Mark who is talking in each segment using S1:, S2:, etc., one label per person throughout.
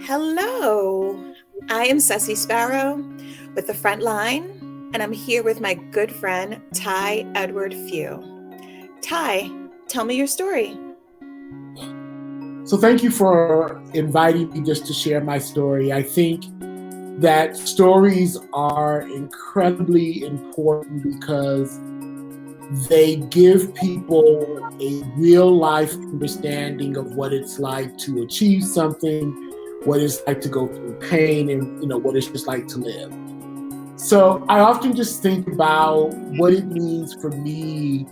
S1: Hello, I am Ceci Sparrow with the Front Line, and I'm here with my good friend Tai Few. Tai, tell me your story.
S2: So thank you for inviting me just to share my story. I think that stories are incredibly important because they give people a real life understanding of what it's like to achieve something, what it's like to go through pain, and what it's just like to live. So I often just think about what it means for me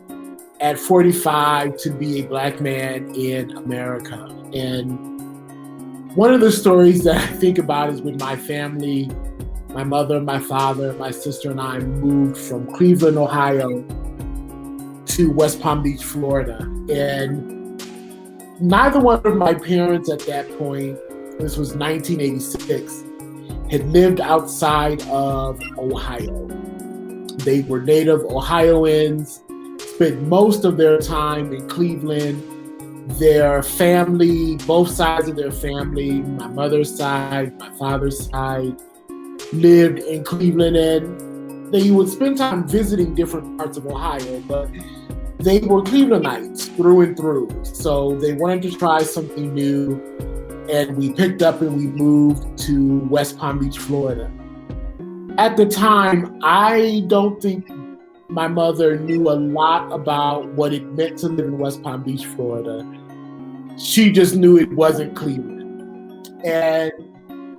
S2: at 45 to be a Black man in America. And one of the stories that I think about is with my family. My mother, my father, my sister, and I moved from Cleveland, Ohio to West Palm Beach, Florida. And neither one of my parents at that point, this was 1986, had lived outside of Ohio. They were native Ohioans, spent most of their time in Cleveland. Their family, both sides of their family, my mother's side, my father's side, lived in Cleveland, and they would spend time visiting different parts of Ohio, but they were Clevelandites through and through. So they wanted to try something new, and we picked up and we moved to West Palm Beach, Florida. At the time, I don't think my mother knew a lot about what it meant to live in West Palm Beach, Florida. She just knew it wasn't Cleveland. And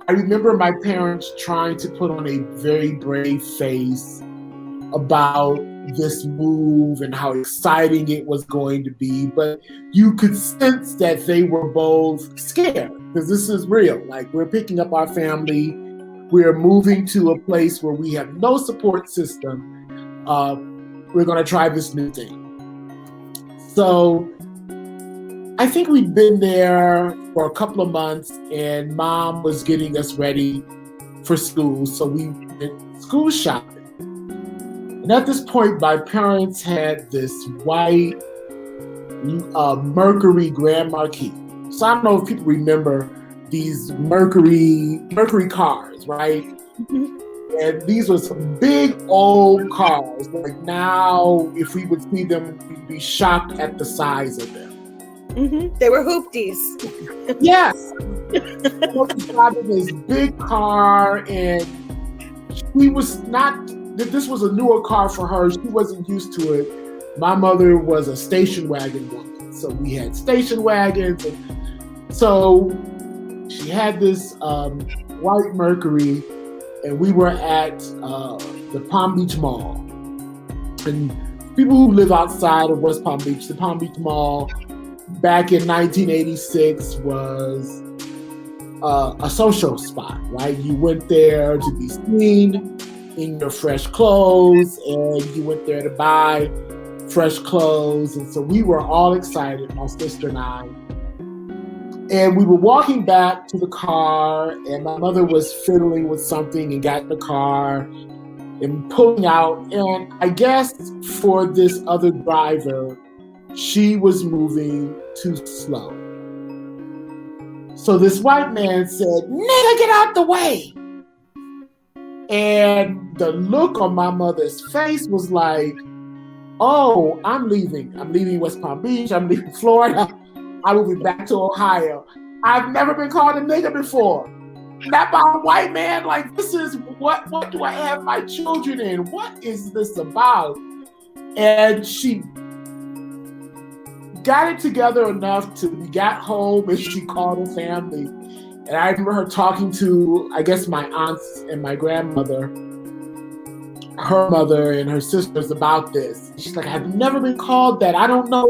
S2: I remember my parents trying to put on a very brave face about this move and how exciting it was going to be. But you could sense that they were both scared because this is real. Like, we're picking up our family. We're moving to a place where we have no support system. We're going to try this new thing. So I think we'd been there for a couple of months, and Mom was getting us ready for school. So we went school shopping. And at this point, my parents had this white Mercury Grand Marquis. So I don't know if people remember these Mercury cars, right? Mm-hmm. And these were some big old cars. Like, now, if we would see them, we'd be shocked at the size of them.
S1: Mm-hmm. They were hoopties.
S2: Yes. Driving this big car, and she was not. This was a newer car for her. She wasn't used to it. My mother was a station wagon woman, so we had station wagons. And so she had this white Mercury, and we were at the Palm Beach Mall. And people who live outside of West Palm Beach, the Palm Beach Mall back in 1986 was a social spot, right? You went there to be seen in your fresh clothes, and you went there to buy fresh clothes. And so we were all excited, my sister and I. And we were walking back to the car, and my mother was fiddling with something and got in the car and pulling out. And I guess for this other driver, she was moving too slow. So this white man said, "Nigga, get out the way." And the look on my mother's face was like, oh, I'm leaving. I'm leaving West Palm Beach. I'm leaving Florida. I'm moving back to Ohio. I've never been called a nigga before. Not by a white man. Like, this is what do I have my children in? What is this about? And she got it together enough to, we got home and she called her family. And I remember her talking to, I guess, my aunts and my grandmother, her mother and her sisters about this. She's like, I've never been called that. I don't know.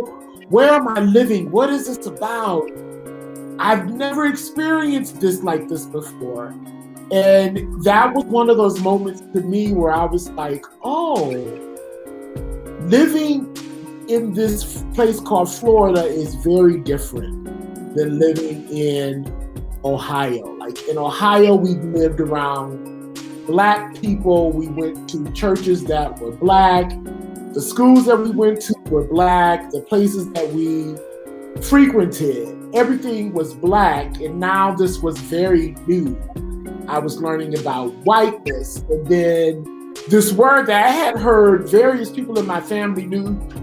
S2: Where am I living? What is this about? I've never experienced this like this before. And that was one of those moments to me where I was like, oh, living in this place called Florida is very different than living in Ohio. Like, in Ohio, we lived around Black people. We went to churches that were Black. The schools that we went to were Black. The places that we frequented everything was black, and now this was very new. I was learning about whiteness, and then this word that I had heard various people in my family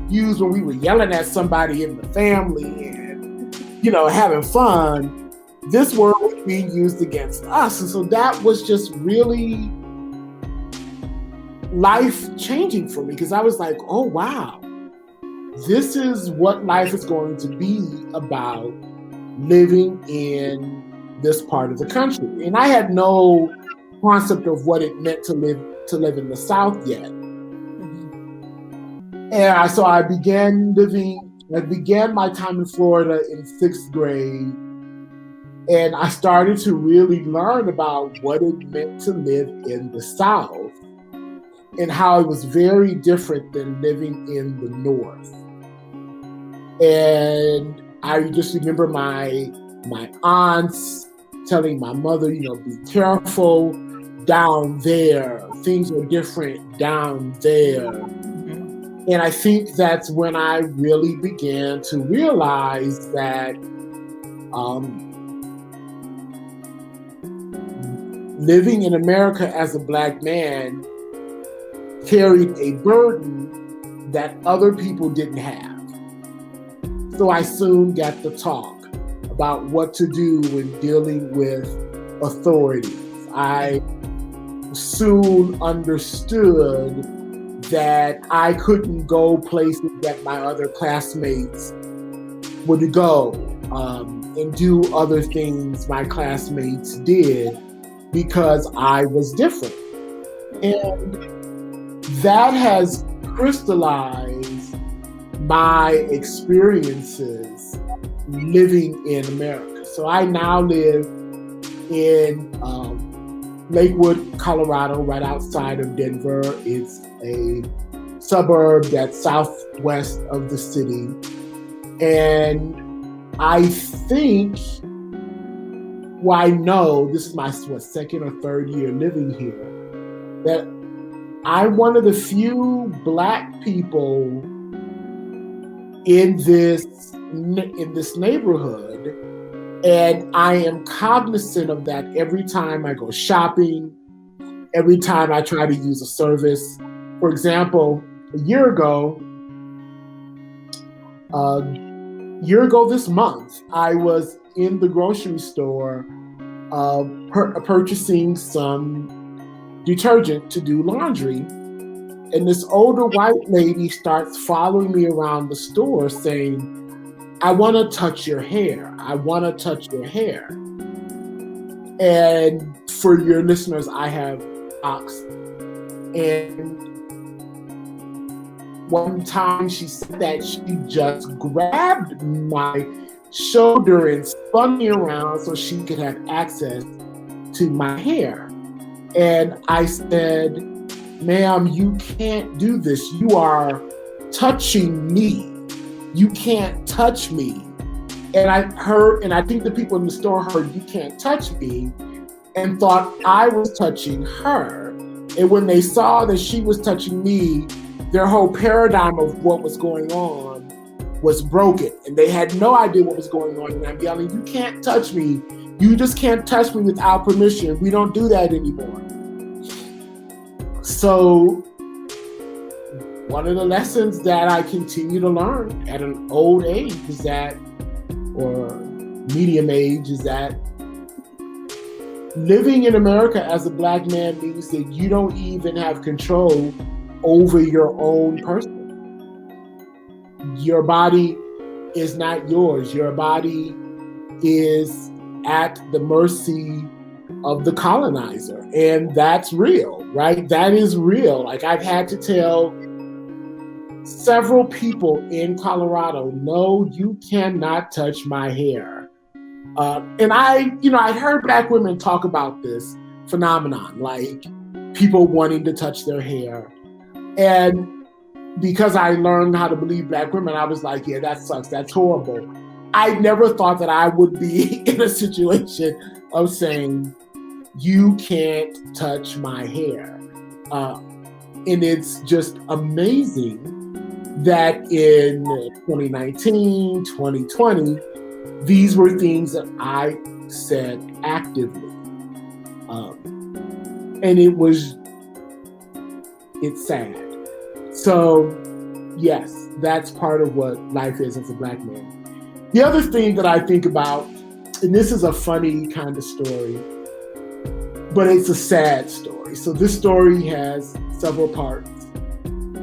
S2: use when we were yelling at somebody in the family and, having fun. This word was being used against us. And so that was just really life-changing for me, because I was like, oh, wow, this is what life is going to be about, living in this part of the country. And I had no concept of what it meant to live in the South yet. And so I began my time in Florida in 6th grade, and I started to really learn about what it meant to live in the South and how it was very different than living in the North. And I just remember my aunts telling my mother, be careful down there. Things are different down there. Mm-hmm. And I think that's when I really began to realize that living in America as a Black man carried a burden that other people didn't have. So I soon got to talk about what to do when dealing with authorities. I soon understood that I couldn't go places that my other classmates would go and do other things my classmates did, because I was different. And that has crystallized my experiences living in America. So I now live in Lakewood, Colorado, right outside of Denver. It's a suburb that's southwest of the city. And I think, well, I know this is my second or third year living here, that I'm one of the few Black people in this neighborhood, and I am cognizant of that every time I go shopping, every time I try to use a service. For example, a year ago this month, I was in the grocery store purchasing some detergent to do laundry. And this older white lady starts following me around the store saying, I want to touch your hair. I want to touch your hair. And for your listeners, I have locks. And one time she said that, she just grabbed my shoulder and spun me around so she could have access to my hair. And I said, ma'am, you can't do this. You are touching me. You can't touch me. And I think the people in the store heard, you can't touch me, and thought I was touching her. And when they saw that she was touching me, their whole paradigm of what was going on was broken. And they had no idea what was going on. And I'm yelling, you can't touch me. You just can't touch me without permission. We don't do that anymore. So one of the lessons that I continue to learn at an old age is that, or medium age, is that living in America as a Black man means that you don't even have control over your own person. Your body is not yours. Your body is at the mercy of the colonizer. And that's real, right? That is real. Like, I've had to tell several people in Colorado, no, you cannot touch my hair. And I'd heard Black women talk about this phenomenon, like people wanting to touch their hair. And because I learned how to believe Black women, I was like, yeah, that sucks. That's horrible. I never thought that I would be in a situation of saying, you can't touch my hair. And it's just amazing that in 2019, 2020, these were things that I said actively. And it's sad. So yes, that's part of what life is as a Black man. The other thing that I think about, and this is a funny kind of story, but it's a sad story. So this story has several parts.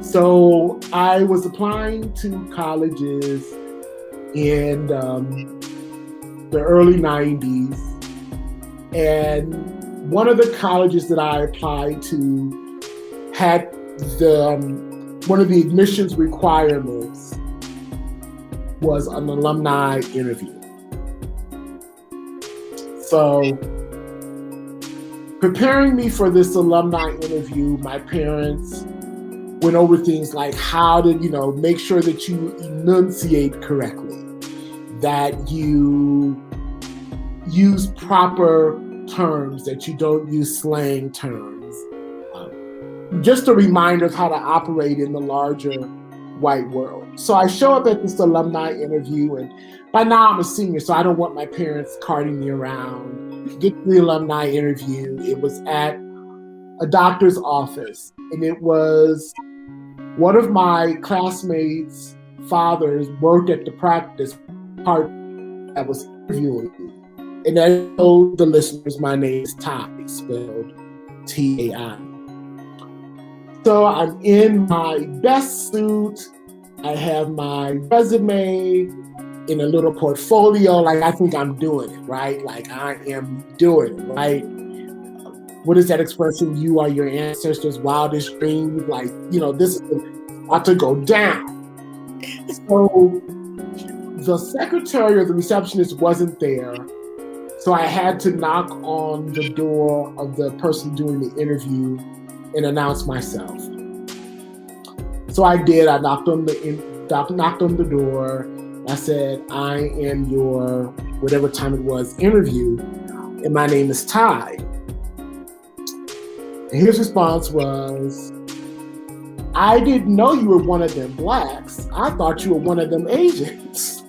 S2: So I was applying to colleges in the early 90s. And one of the colleges that I applied to had one of the admissions requirements was an alumni interview. So preparing me for this alumni interview, my parents went over things like how to, make sure that you enunciate correctly, that you use proper terms, that you don't use slang terms. Just a reminder of how to operate in the larger white world. So I show up at this alumni interview, and by now I'm a senior, so I don't want my parents carting me around. Get to the alumni interview. It was at a doctor's office, and it was one of my classmates' fathers worked at the practice part that was interviewing me. And I told the listeners my name is Tai, spelled T-A-I. So I'm in my best suit. I have my resume in a little portfolio. Like, I think I'm doing it, right? Like, I am doing it, right? What is that expression? You are your ancestors' wildest dreams. Like, this is about to go down. So the secretary or the receptionist wasn't there. So I had to knock on the door of the person doing the interview and announce myself. So I did. I knocked on the door. I said, I am your, whatever time it was, interview, and my name is Tai. And his response was, I didn't know you were one of them Blacks. I thought you were one of them Asians.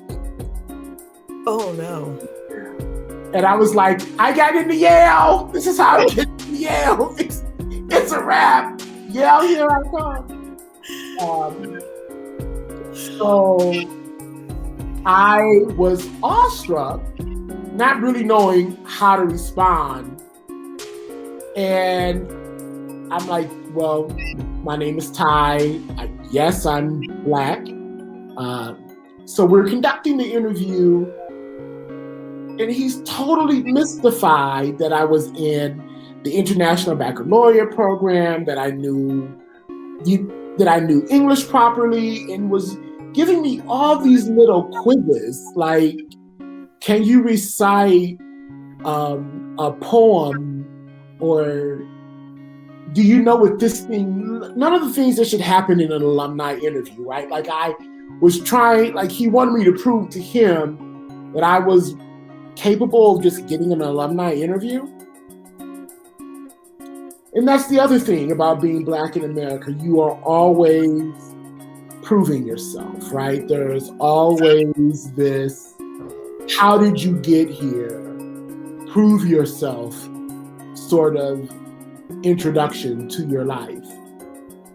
S1: Oh, no.
S2: And I was like, I got into Yale. This is how I get into Yale. It's a wrap. Yale, here I come. So I was awestruck, not really knowing how to respond. And I'm like, well, my name is Tai. Yes, I'm Black. So we're conducting the interview, and he's totally mystified that I was in the International Baccalaureate program, that I knew English properly, and was giving me all these little quizzes, like, can you recite a poem, or do you know what this thing, none of the things that should happen in an alumni interview, right? Like, I was trying, like, he wanted me to prove to him that I was capable of just getting an alumni interview. And that's the other thing about being Black in America. You are always proving yourself, right? There's always this, how did you get here? Prove yourself sort of introduction to your life.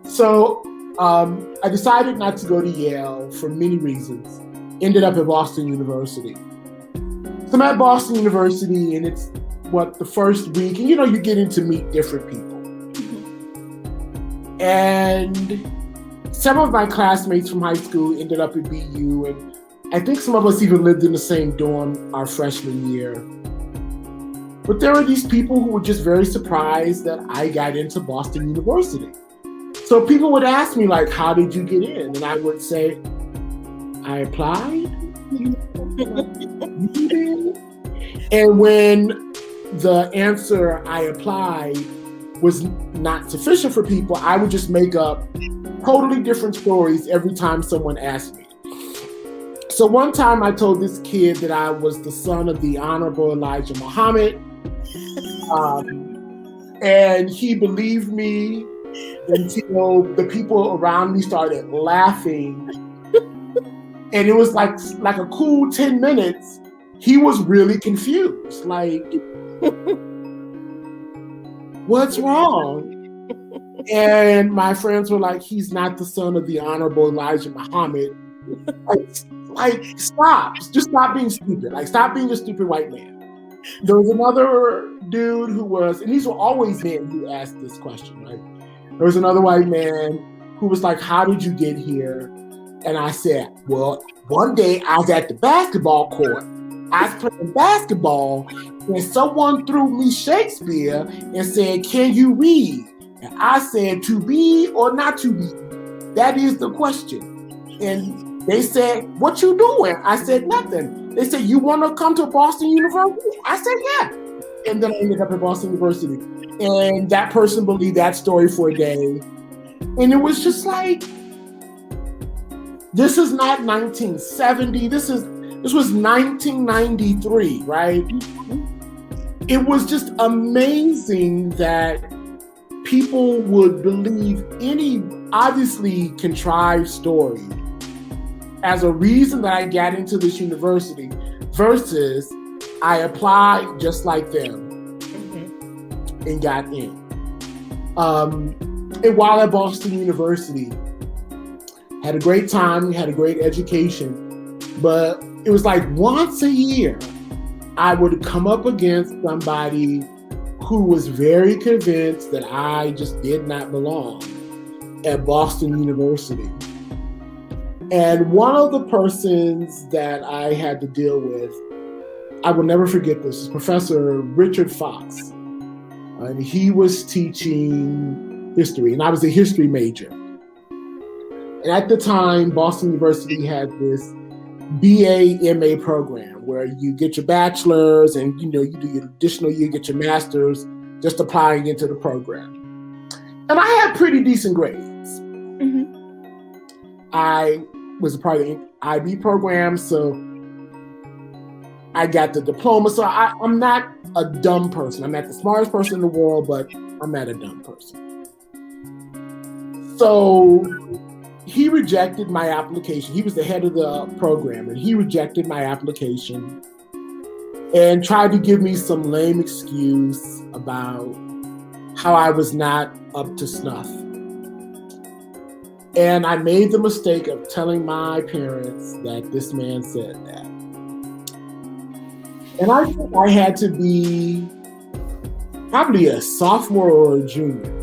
S2: So I decided not to go to Yale for many reasons. Ended up at Boston University. So I'm at Boston University, and it's the first week, and you get to meet different people. And some of my classmates from high school ended up at BU, and I think some of us even lived in the same dorm our freshman year. But there were these people who were just very surprised that I got into Boston University. So people would ask me, like, how did you get in? And I would say, I applied. And when the answer, I applied, was not sufficient for people, I would just make up totally different stories every time someone asked me. So one time I told this kid that I was the son of the Honorable Elijah Muhammad. And he believed me until the people around me started laughing. And it was like a cool 10 minutes he was really confused. Like, what's wrong? And my friends were like, he's not the son of the Honorable Elijah Muhammad. Like, stop. Just stop being stupid. Like, stop being a stupid white man. There was another dude who was, and these were always men who asked this question, right? There was another white man who was like, how did you get here? And I said, well, one day I was at the basketball court. I was playing basketball, and someone threw me Shakespeare and said, can you read? And I said, to be or not to be? That is the question. And they said, what you doing? I said, nothing. They said, you want to come to Boston University? I said, yeah. And then I ended up at Boston University. And that person believed that story for a day. And it was just like, this is not 1970. This was 1993, right? It was just amazing that people would believe any obviously contrived story as a reason that I got into this university versus I applied just like them and got in. And while at Boston University, had a great time, had a great education, but it was like once a year, I would come up against somebody who was very convinced that I just did not belong at Boston University. And one of the persons that I had to deal with, I will never forget this, is Professor Richard Fox. And he was teaching history, and I was a history major. And at the time, Boston University had this BA, MA program where you get your bachelor's and you do your additional year, get your master's, just applying into the program. And I had pretty decent grades. I was a part of the IB program, so I got the diploma. So I'm not a dumb person. I'm not the smartest person in the world, but I'm not a dumb person. So he rejected my application. He was the head of the program, and he rejected my application and tried to give me some lame excuse about how I was not up to snuff. And I made the mistake of telling my parents that this man said that. And I think I had to be probably a sophomore or a junior.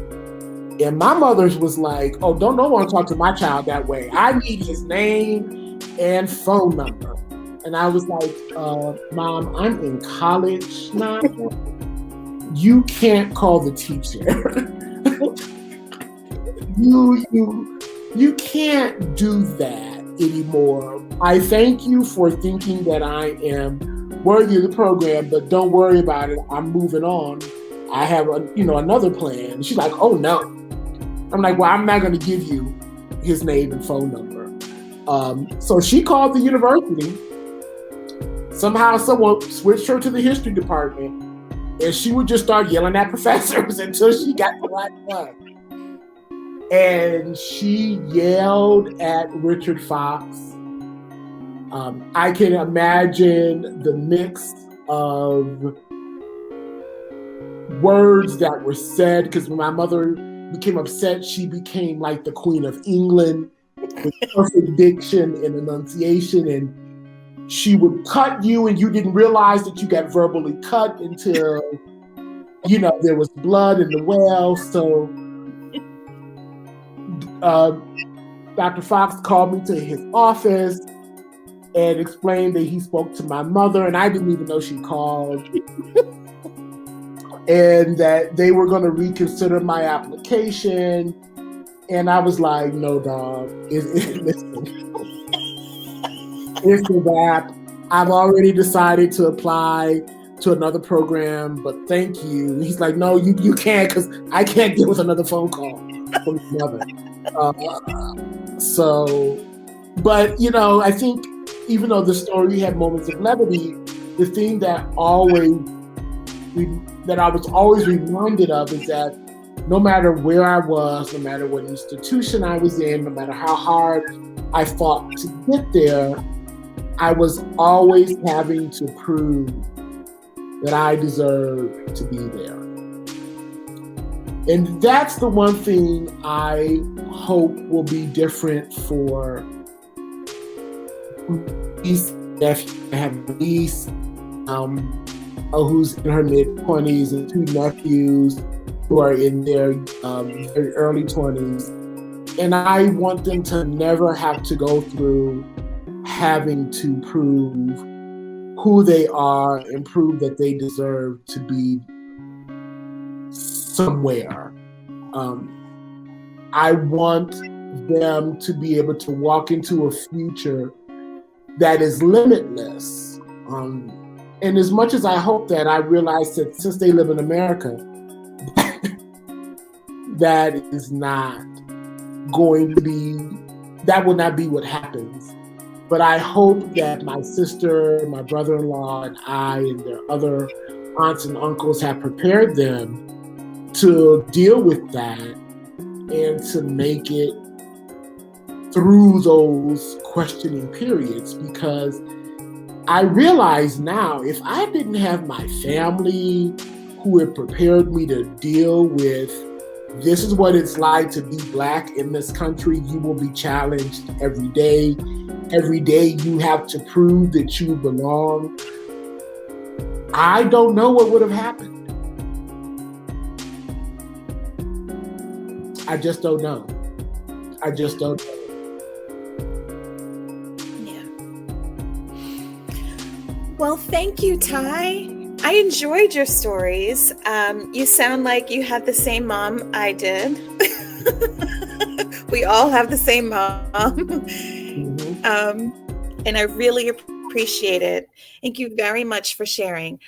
S2: And my mother's was like, oh, don't no one talk to my child that way. I need his name and phone number. And I was like, Mom, I'm in college now. You can't call the teacher. You can't do that anymore. I thank you for thinking that I am worthy of the program, but don't worry about it. I'm moving on. I have another plan. And she's like, oh no. I'm like, well, I'm not going to give you his name and phone number. So she called the university. Somehow someone switched her to the history department, and she would just start yelling at professors until she got the right one. And she yelled at Richard Fox. I can imagine the mix of words that were said, because when my mother became upset, she became like the Queen of England with perfect diction and enunciation, and she would cut you and you didn't realize that you got verbally cut until there was blood in the well. So Dr. Fox called me to his office and explained that he spoke to my mother, and I didn't even know she called, and that they were going to reconsider my application. And I was like, no, dog, it's a wrap. I've already decided to apply to another program, but thank you. And he's like, no, you can't, because I can't deal with another phone call from his mother. But I think even though the story had moments of levity, the thing that I was always reminded of is that no matter where I was, no matter what institution I was in, no matter how hard I fought to get there, I was always having to prove that I deserved to be there. And that's the one thing I hope will be different for these nephews. I have a niece who's in her mid-20s and two nephews who are in their very early 20s. And I want them to never have to go through having to prove who they are and prove that they deserve to be somewhere. I want them to be able to walk into a future that is limitless. And as much as I hope that, I realize that since they live in America, that is not going to be, that will not be what happens. But I hope that my sister, my brother-in-law, and I, and their other aunts and uncles have prepared them to deal with that and to make it through those questioning periods. Because I realize now, if I didn't have my family who had prepared me to deal with, this is what it's like to be Black in this country. You will be challenged every day. Every day you have to prove that you belong. I don't know what would have happened. I just don't know. I just don't know.
S1: Yeah. Well, thank you, Tai. I enjoyed your stories. You sound like you had the same mom I did. We all have the same mom. And I really appreciate it. Thank you very much for sharing.